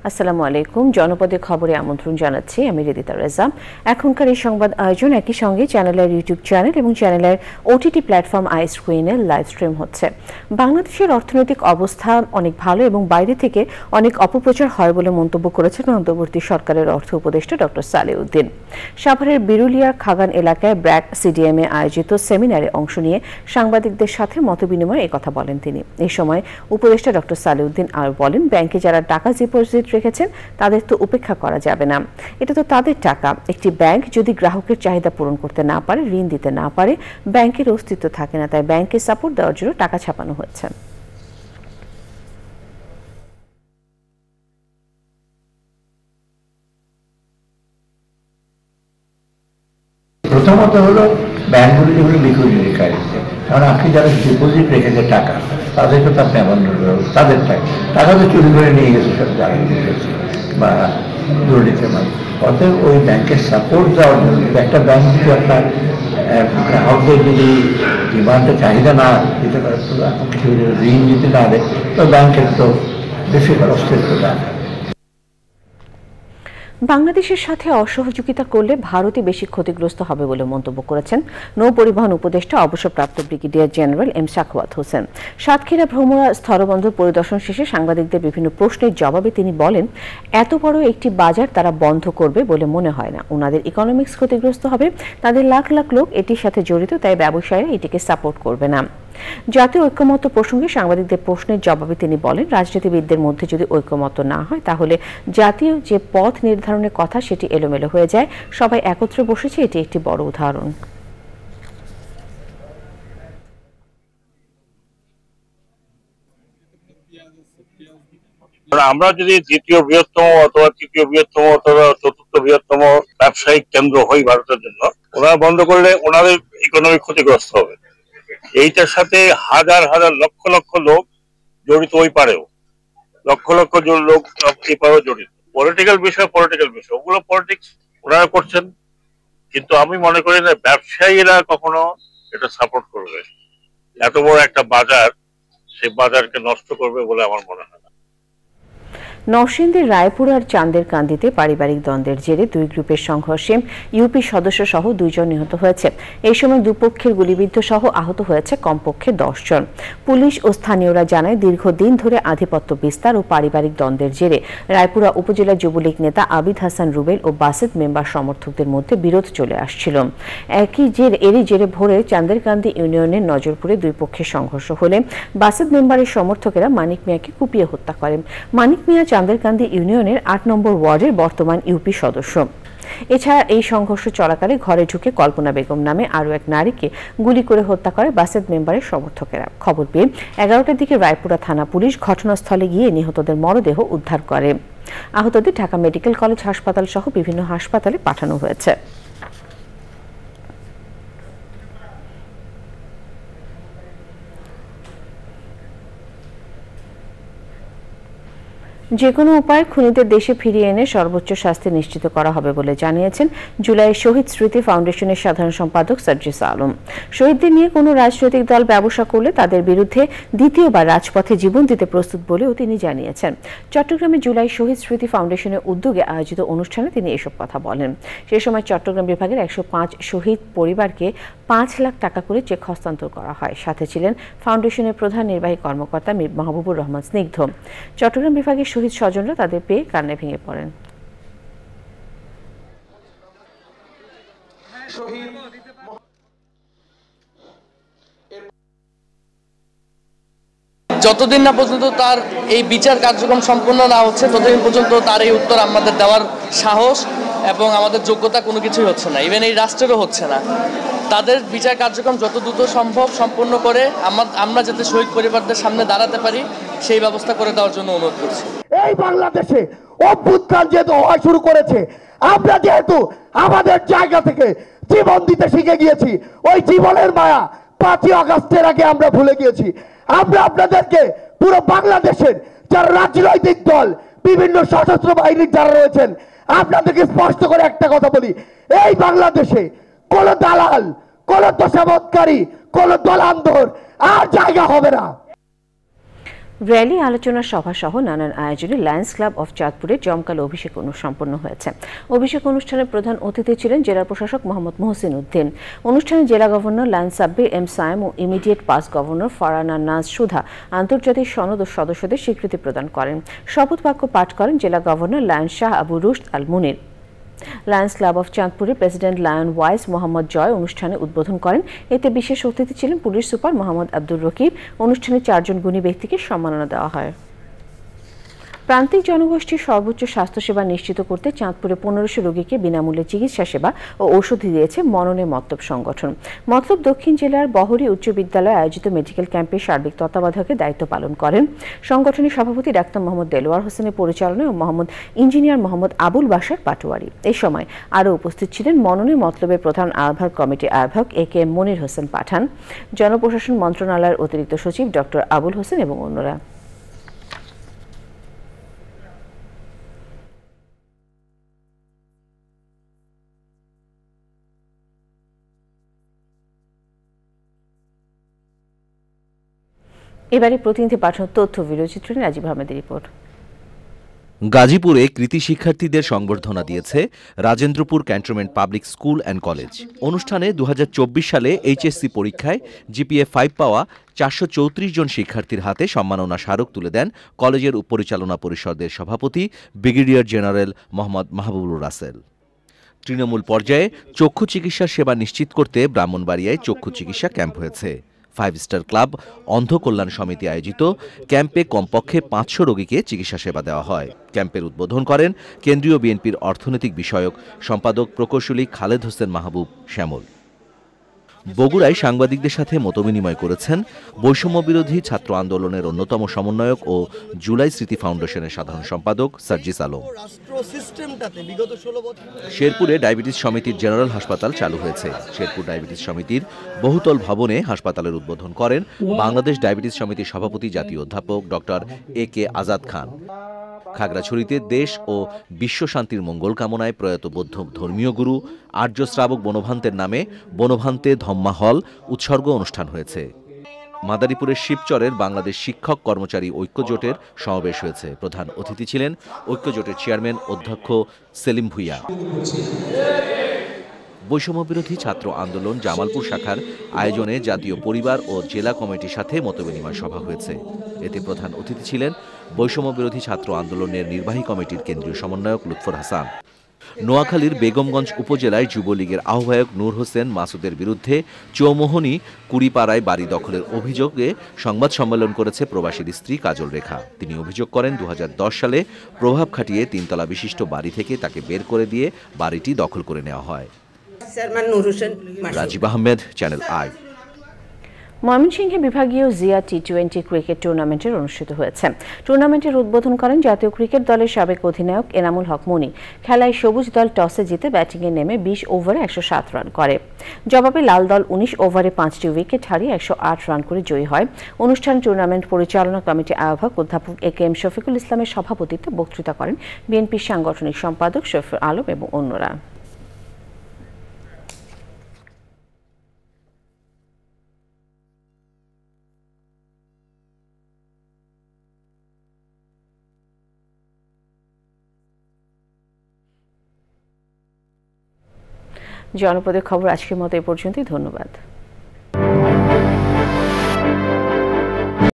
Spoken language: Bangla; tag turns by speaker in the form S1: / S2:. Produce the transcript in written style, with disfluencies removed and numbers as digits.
S1: আসসালামু আলাইকুম। জনপদের খবরে আমন্ত্রণ জানাচ্ছি আমি রিদিতা রেজা। এখনকার এই সংবাদ আয়োজন একই সঙ্গে চ্যানেলের ইউটিউব চ্যানেল এবং চ্যানেলের ওটিটি প্ল্যাটফর্ম আইস্ক্রিনে লাইভ স্ট্রিম হচ্ছে। বাংলাদেশের অর্থনৈতিক অবস্থা অনেক ভালো এবং বাইরে থেকে অনেক অপপ্রচার হয় বলে মন্তব্য করেছেন অন্তর্বর্তী সরকারের অর্থ উপদেষ্টা ডক্টর সালেউদ্দিন। সাভারের বিরুলিয়া খাগান এলাকায় ব্র্যাক সিডিএমে আয়োজিত সেমিনারে অংশ নিয়ে সাংবাদিকদের সাথে মতবিনিময়ে একথা বলেন তিনি। এই সময় উপদেষ্টা ডক্টর সালেউদ্দিন আরও বলেন, ব্যাংকে যারা টাকা ডিপোজিট রেখেছেন তাদের তো উপেক্ষা করা যাবে না। এটা তো তাদের টাকা। একটি ব্যাংক যদি গ্রাহকের চাহিদা পূরণ করতে না পারে, ঋণ দিতে না পারে, ব্যাংকের অস্তিত্ব থাকে না। তাই ব্যাংকে সাপোর্ট দেওয়ার জন্য টাকা ছাপানো হয়েছে।
S2: প্রথমত হলো ব্যাংকগুলি যেগুলো লিকুইডিটি ক্রাইসিসে, কারণ আপনি যারা ডিপোজিট রেখেছে টাকা তাদেরকে তো আপনি অ্যাবান্ডন করবেন, তাদের টাকা তো চুরি করে নিয়ে গেছে সব যারা দিয়েছে বা দুর্নীতির মাধ্যমে। অতএব ওই ব্যাংকের সাপোর্ট দেওয়ার জন্য একটা ব্যাংক যদি আপনার গ্রাহকদের যদি ডিমান্ডে চাহিদা না দিতে পারে, তো কিছু ঋণ দিতে না দেয়, তো ব্যাংকের তো বেশি অস্তিত্ব দেয়।
S1: বাংলাদেশের সাথে অসহযোগিতা করলে ভারতই বেশি ক্ষতিগ্রস্ত হবে বলে মন্তব্য করেছেন নৌ পরিবহন উপদেষ্টা অবসরপ্রাপ্ত brigadier general M Sakhawat Hossain. Satkhira Bhomra স্থলবন্দর পরিদর্শন শেষে সাংবাদিকদের বিভিন্ন প্রশ্নের জবাবে তিনি বলেন, এত বড় একটি বাজার তারা বন্ধ করবে বলে মনে হয় না। ওনাদের ইকোনমিক্স ক্ষতিগ্রস্ত হবে, তাদের লাখ লাখ লোক এটির সাথে জড়িত, তাই ব্যবসায়ীরা এটিকে সাপোর্ট করবে না। জাতীয় ঐক্যমত্য প্রসঙ্গে সাংবাদিকদের প্রশ্নের জবাবে তিনি বলেন, রাজনীতিবিদদের মধ্যে যদি ঐক্যমত্য না হয় তাহলে জাতীয় যে পথ নির্ধারণের কথা সেটি এলোমেলো হয়ে যায়। সবাই একত্রে বসেছে, এটি একটি বড় উদাহরণ।
S3: আমরা যদি দ্বিতীয় বৃহত্তম অথবা তৃতীয় বৃহত্তম অথবা চতুর্থ বৃহত্তম ব্যবসায়িক কেন্দ্র হই ভারতের জন্য, ওনারা বন্ধ করলে ওনাদের ইকোনমি ক্ষতিগ্রস্ত হবে। এইটার সাথে হাজার হাজার লক্ষ লক্ষ লোক জড়িত, ওই পারেও লক্ষ লক্ষ লোক এই পারেও জড়িত। পলিটিক্যাল বিষয় ওগুলো পলিটিক্স ওনারা করছেন, কিন্তু আমি মনে করি না ব্যবসায়ীরা কখনো এটা সাপোর্ট করবে। এত বড় একটা বাজার, সেই বাজারকে নষ্ট করবে বলে আমার মনে হয়।
S1: নরসিংদীর রায়পুরার চান্দেরকান্দিতে পারিবারিক দ্বন্দ্বের জেরে দুই গ্রুপের সংঘর্ষে ইউপি সদস্য সহ 2 জন নিহত হয়েছে। এই সময় দুপক্ষের গুলিবিদ্ধ সহ আহত হয়েছে কমপক্ষে 10 জন। পুলিশ ও স্থানীয়রা জানায়, দীর্ঘদিন ধরে আধিপত্য বিস্তার ও পারিবারিক দ্বন্দ্বের জেরে রায়পুরা উপজেলা যুবলীগ নেতা আবিদ হাসান রুবেল ও বাসেদ মেম্বার সমর্থকদের মধ্যে বিরোধ চলে আসছিল। এরই জেরে ভোরে চান্দেরকান্দি ইউনিয়নের নজরপুরে দুই পক্ষের সংঘর্ষ হলে বাসেদ মেম্বারের সমর্থকেরা মানিক মিয়াকে কুপিয়ে হত্যা করেন। মানিক মিয়া চান্দেরকান্দি ইউনিয়নের 8 নম্বর ওয়ার্ডের বর্তমান ইউপি সদস্য। এছাড়া এই সংঘর্ষ চলাকালে ঘরে ঢুকে কল্পনা বেগম নামে আরও এক নারীকে গুলি করে হত্যা করে বাসেদ মেম্বারের সমর্থকেরা। খবর পেয়ে 11টার দিকে রায়পুরা থানা পুলিশ ঘটনাস্থলে গিয়ে নিহতদের মরদেহ উদ্ধার করে। আহতদের ঢাকা মেডিকেল কলেজ হাসপাতাল সহ বিভিন্ন হাসপাতালে পাঠানো হয়েছে। যেকোনো উপায়ে খুনিদের দেশে ফিরিয়ে এনে সর্বোচ্চ শাস্তি নিশ্চিত করা হবে বলে জানিয়েছেন জুলাই শহীদ স্মৃতি ফাউন্ডেশনের সাধারণ সম্পাদক সার্জিস আলম। শহীদদের নিয়ে কোনো রাজনৈতিক দল ব্যবসা করলে তাদের বিরুদ্ধে দ্বিতীয়বার রাজপথে জীবন দিতে প্রস্তুত বলেও তিনি জানিয়েছেন। চট্টগ্রামে জুলাই শহীদ স্মৃতি ফাউন্ডেশনের উদ্যোগে আয়োজিত অনুষ্ঠানে তিনি এসব কথা বলেন। সে সময় চট্টগ্রাম বিভাগের 105 শহীদ পরিবারকে 5 লাখ টাকা করে চেক হস্তান্তর করা হয়। সাথে ছিলেন ফাউন্ডেশনের প্রধান নির্বাহী কর্মকর্তা মীর মাহবুবুর রহমান স্নিগ্ধ। চট্টগ্রাম বিভাগের শহীদ স্বজনরা তাদের পেয়ে কান্নায় ভেঙে পড়েন।
S4: যতদিন না পর্যন্ত তার এই বিচার কার্যক্রম সম্পন্ন না হচ্ছে, ততদিন পর্যন্ত তার এই উত্তর আমাদের দেওয়ার সাহস এবং আমাদের যোগ্যতা কোনো কিছুই হচ্ছে না, ইভেন এই রাষ্ট্রেরও হচ্ছে না। তাদের বিচার কার্যক্রম যত দ্রুত সম্ভব সম্পূর্ণ করে আমরা যাতে শহীদ পরিবারদের সামনে দাঁড়াতে পারি সেই ব্যবস্থা করে দেওয়ার জন্য অনুরোধ করছি।
S5: এই বাংলাদেশে অভ্যুত্থান যেহেতু হওয়া শুরু করেছে, আমরা যেহেতু আমাদের জায়গা থেকে জীবন দিতে শিখে গিয়েছি, ওই জীবনের মায়া 5ই আগস্টের আগে আমরা ভুলে গিয়েছি। আমরা আপনাদেরকে পুরো বাংলাদেশের যারা রাজনৈতিক দল, বিভিন্ন সশস্ত্র বাহিনীর যারা রয়েছেন, আপনাদেরকে স্পষ্ট করে একটা কথা বলি, এই বাংলাদেশে কোন দালাল, কোন তোষামতকারী, কোন দলান্ধর আর জায়গা হবে না।
S1: র্যালি, আলোচনা সভা সহ নানান আয়োজনে লায়ন্স ক্লাব অফ চাঁদপুরে জমকালো অভিষেক সম্পন্ন হয়েছে। অভিষেক অনুষ্ঠানে প্রধান অতিথি ছিলেন জেলা প্রশাসক মোহাম্মদ মহসিন উদ্দিন। অনুষ্ঠানে জেলা governor Lions Sabbir M Sayem ও immediate past governor Farhana Naz Sudha আন্তর্জাতিক সনদ ও সদস্যদের স্বীকৃতি প্রদান করেন। শপথ বাক্য পাঠ করেন জেলা governor Lion Shah Abu Rushd Al Munir. Lions club of চাঁদপুরের প্রেসিডেন্ট লায়ন ওয়াইস মোহাম্মদ জয় অনুষ্ঠানে উদ্বোধন করেন। এতে বিশেষ অতিথি ছিলেন পুলিশ সুপার মোহাম্মদ আব্দুর রকিব। অনুষ্ঠানে 4 জন গুণী ব্যক্তিকে সম্মাননা দেওয়া হয়। প্রান্তিক জনগোষ্ঠীর সর্বোচ্চ স্বাস্থ্যসেবা নিশ্চিত করতে চাঁদপুরে 1500 রোগীকে বিনামূল্যে চিকিৎসা সেবা ও ঔষধি দিয়েছে মননে মতলব সংগঠন। মতলব দক্ষিণ জেলার বহরী উচ্চ বিদ্যালয়ে আয়োজিত মেডিকেল ক্যাম্পের সার্বিক তত্ত্বাবধায়কের দায়িত্ব পালন করেন সংগঠনের সভাপতি ডাক্তার মোহাম্মদ দেলোয়ার হোসেনের পরিচালনায় ও ইঞ্জিনিয়ার মোহাম্মদ আবুল বাশার পাটোয়ারি। এই সময় আরও উপস্থিত ছিলেন মননে মতলবের প্রধান আহ্বায়ক কমিটির আহ্বায়ক AK মনির হোসেন পাঠান, জনপ্রশাসন মন্ত্রণালয়ের অতিরিক্ত সচিব ডক্টর আবুল হোসেন এবং অন্যরা। এবারে প্রতিনিধি পাঠানো তথ্য ভিডিওচিত্রে রাজীব আহমেদের রিপোর্ট।
S6: গাজীপুরে কৃতি শিক্ষার্থীদের সংবর্ধনা দিয়েছে Rajendrapur cantonment public school and college. অনুষ্ঠানে 2024 সালে HSC পরীক্ষায় GPA 5 পাওয়া 434 জন শিক্ষার্থীর হাতে সম্মাননা স্মারক তুলে দেন কলেজের পরিচালনা পরিষদের সভাপতি ব্রিগেডিয়ার জেনারেল মোহাম্মদ মাহবুবুর রাসেল। তৃণমূল পর্যায়ে চক্ষু চিকিৎসার সেবা নিশ্চিত করতে ব্রাহ্মণবাড়িয়ায় চক্ষু চিকিৎসা ক্যাম্প হয়েছে। 5 স্টার ক্লাব অন্ধ কল্যাণ সমিতি আয়োজিত ক্যাম্পে কমপক্ষে 500 রোগীকে চিকিৎসা সেবা দেওয়া হয়। ক্যাম্পের উদ্বোধন করেন কেন্দ্রীয় বিএনপির অর্থনৈতিক বিষয়ক সম্পাদক প্রকৌশলী খালেদ হোসেন মাহবুব শ্যামল। বগুড়ায় সাংবাদিকদের সাথে মতবিনিময় করেছেন বৈষম্য বিরোধী ছাত্র আন্দোলনের অন্যতম সমন্বয়ক ও জুলাই স্মৃতি ফাউন্ডেশনের সাধারণ সম্পাদক সার্জিস আলম। শেরপুরে ডায়াবেটিস সমিতির জেনারেল হাসপাতাল চালু হয়েছে। শেরপুর ডায়াবেটিস সমিতির বহুতল ভবনে হাসপাতালের উদ্বোধন করেন বাংলাদেশ ডায়াবেটিস সমিতির সভাপতি জাতীয় অধ্যাপক ডক্টর AK আজাদ খান। খাগড়াছড়িতে দেশ ও বিশ্ব শান্তির মঙ্গল কামনায় প্রয়াত বৌদ্ধ ধর্মীয় গুরু আর্য শ্রাবক বনভান্তের নামে বনভান্তে ধম্মা হল উৎসর্গ অনুষ্ঠান হয়েছে। মাদারীপুরের শিবচরের বাংলাদেশ শিক্ষক কর্মচারী ঐক্যজোটের সমাবেশ হয়েছে। প্রধান অতিথি ছিলেন ঐক্যজোটের চেয়ারম্যান অধ্যক্ষ সেলিম ভুইয়া। বৈষম্যবিরোধী ছাত্র আন্দোলন জামালপুর শাখার আয়োজনে জাতীয় পরিবার ও জেলা কমিটির সাথে মতবিনিময় সভা হয়েছে। এতে প্রধান অতিথি ছিলেন বৈষম্যবিরোধী ছাত্র আন্দোলনের নির্বাহী কমিটির কেন্দ্রীয় সমন্বয়ক লুৎফর হাসান। নোয়াখালীর বেগমগঞ্জ উপজেলায় যুবলীগের আহ্বায়ক নূর হোসেন মাসুদের বিরুদ্ধে চৌমোহনী কুড়িপাড়ায় বাড়ি দখলের অভিযোগে সংবাদ সম্মেলন করেছে প্রবাসীর স্ত্রী কাজল রেখা। তিনি অভিযোগ করেন 2010 সালে প্রভাব খাটিয়ে 3 তলা বিশিষ্ট বাড়ি থেকে তাকে বের করে দিয়ে বাড়িটি দখল করে নেওয়া হয়। Rajib Ahmed, channel I.
S1: ময়মনসিংহে বিভাগীয় জিয়া T20 ক্রিকেট টুর্নামেন্টের অনুষ্ঠিত হয়েছে। টুর্নামেন্টের উদ্বোধন করেন জাতীয় ক্রিকেট দলের সাবেক অধিনায়ক এনামুল হক মনি। খেলায় সবুজ দল টসে জিতে ব্যাটিংয়ে নেমে 20 ওভারে 107 রান করে। জবাবে লাল দল 19 ওভারে 5টি উইকেট হারিয়ে 108 রান করে জয়ী হয়। অনুষ্ঠানে টুর্নামেন্ট পরিচালনা কমিটির আহ্বায়ক অধ্যাপক AK-M শফিকুল ইসলামের সভাপতিত্বে বক্তৃতা করেন বিএনপির সাংগঠনিক সম্পাদক শফিউল আলম এবং অন্যরা। জনপদের খবর আজকের মতো এ পর্যন্তই। ধন্যবাদ।